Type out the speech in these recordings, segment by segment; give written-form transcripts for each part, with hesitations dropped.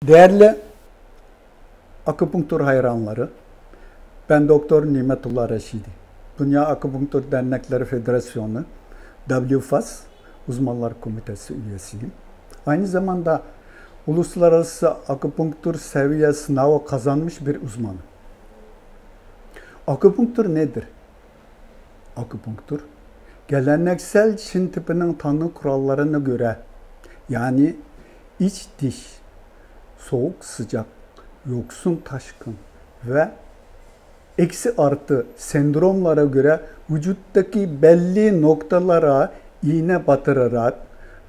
Değerli akupunktur hayranları, ben Doktor Nimetullah Reşidi. Dünya Akupunktur Dernekleri Federasyonu, WFAS Uzmanlar Komitesi üyesiyim. Aynı zamanda uluslararası akupunktur seviye sınavı kazanmış bir uzmanım. Akupunktur nedir? Akupunktur, geleneksel Çin tipinin tanı kurallarına göre, yani iç diş, soğuk sıcak, yoksun taşkın ve eksi artı sendromlara göre vücuttaki belli noktalara iğne batırarak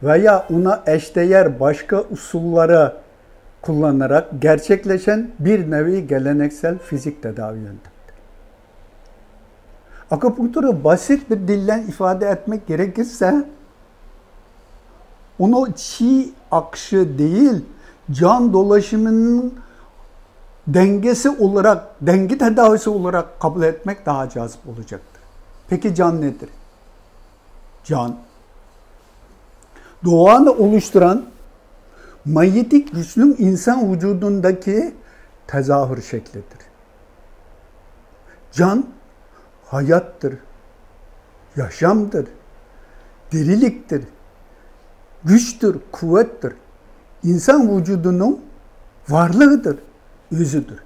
veya ona eşdeğer başka usulları kullanarak gerçekleşen bir nevi geleneksel fizik tedavi yöntemidir. Akupunkturu basit bir dille ifade etmek gerekirse, onu çi akışı değil, can dolaşımının dengesi olarak, denge tedavisi olarak kabul etmek daha cazip olacaktır. Peki can nedir? Can, doğanı oluşturan manyetik güçlü insan vücudundaki tezahür şeklidir. Can, hayattır, yaşamdır, diriliktir, güçtür, kuvvettir. İnsan vücudunun varlığıdır, özüdür.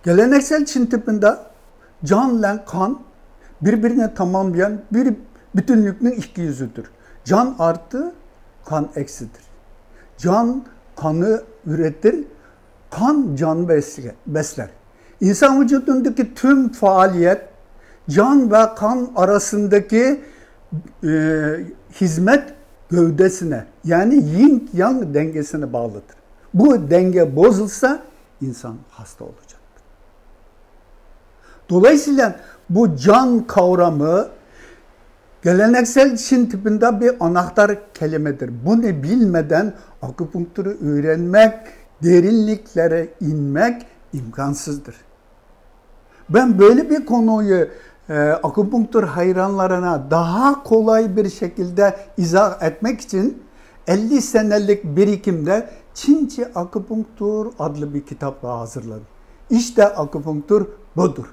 Geleneksel Çin tipinde can ile kan birbirine tamamlayan bir bütünlüğün iki yüzüdür. Can artı, kan eksidir. Can kanı üretir, kan can besler. İnsan vücudundaki tüm faaliyet can ve kan arasındaki hizmet gövdesine, yani yin yang dengesine bağlıdır. Bu denge bozulsa insan hasta olacaktır. Dolayısıyla bu can kavramı geleneksel Çin tipinde bir anahtar kelimedir. Bunu bilmeden akupunkturu öğrenmek, derinliklere inmek imkansızdır. Ben böyle bir konuyu akupunktur hayranlarına daha kolay bir şekilde izah etmek için 50 senelik birikimde Çince Akupunktur adlı bir kitapla hazırladım. İşte akupunktur budur.